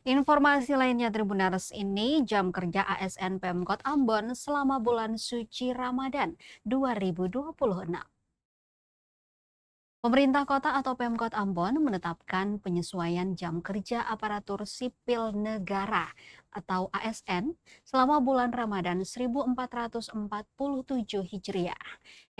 Informasi lainnya Tribuners, ini jam kerja ASN Pemkot Ambon selama bulan suci Ramadan 2026. Pemerintah kota atau Pemkot Ambon menetapkan penyesuaian jam kerja aparatur sipil negara atau ASN selama bulan Ramadan 1447 Hijriah.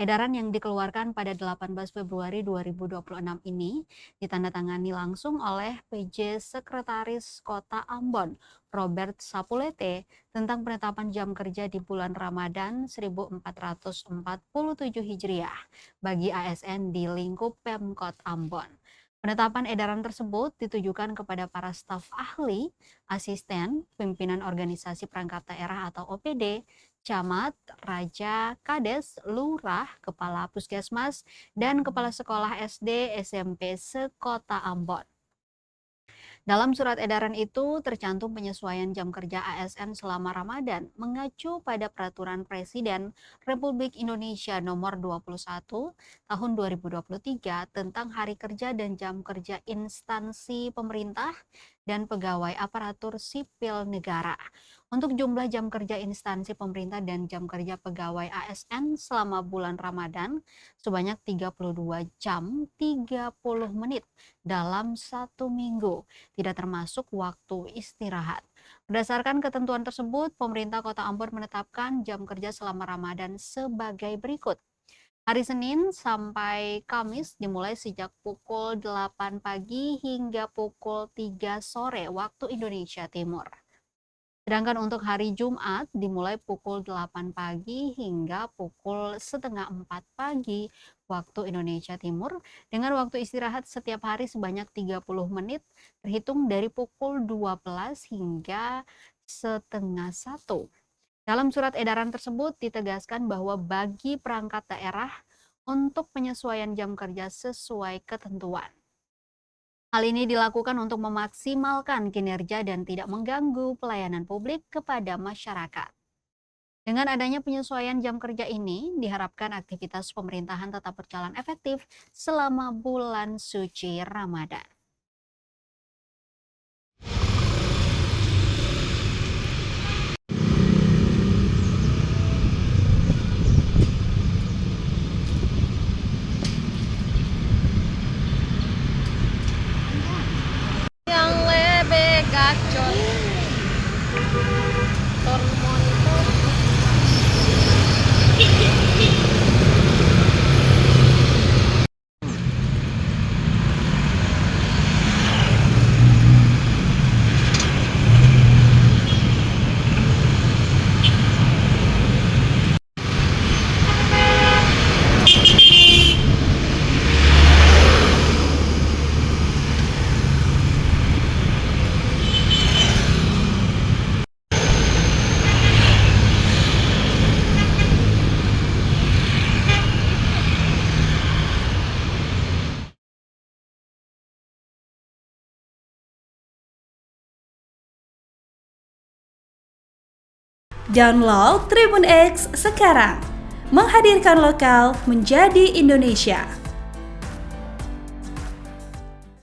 Edaran yang dikeluarkan pada 18 Februari 2026 ini ditandatangani langsung oleh PJ Sekretaris Kota Ambon, Robert Sapulete, tentang penetapan jam kerja di bulan Ramadan 1447 Hijriah bagi ASN di lingkup Pemkot Ambon. Penetapan edaran tersebut ditujukan kepada para staf ahli, asisten, pimpinan organisasi perangkat daerah atau OPD, camat, raja, kades, lurah, kepala puskesmas, dan kepala sekolah SD, SMP sekota Ambon. Dalam surat edaran itu tercantum penyesuaian jam kerja ASN selama Ramadan mengacu pada Peraturan Presiden Republik Indonesia Nomor 21 Tahun 2023 tentang Hari Kerja dan Jam Kerja Instansi Pemerintah dan Pegawai Aparatur Sipil Negara. Untuk jumlah jam kerja instansi pemerintah dan jam kerja pegawai ASN selama bulan Ramadan sebanyak 32 jam 30 menit dalam satu minggu, tidak termasuk waktu istirahat. Berdasarkan ketentuan tersebut, pemerintah Kota Ambon menetapkan jam kerja selama Ramadan sebagai berikut. Hari Senin sampai Kamis dimulai sejak pukul 8 pagi hingga pukul 3 sore waktu Indonesia Timur. Sedangkan untuk hari Jumat dimulai pukul 8 pagi hingga pukul setengah 4 pagi waktu Indonesia Timur dengan waktu istirahat setiap hari sebanyak 30 menit terhitung dari pukul 12 hingga setengah 1. Dalam surat edaran tersebut ditegaskan bahwa bagi perangkat daerah untuk penyesuaian jam kerja sesuai ketentuan. Hal ini dilakukan untuk memaksimalkan kinerja dan tidak mengganggu pelayanan publik kepada masyarakat. Dengan adanya penyesuaian jam kerja ini, diharapkan aktivitas pemerintahan tetap berjalan efektif selama bulan suci Ramadan. Yang lebih gacor hormon Download Tribun X sekarang, menghadirkan lokal menjadi Indonesia.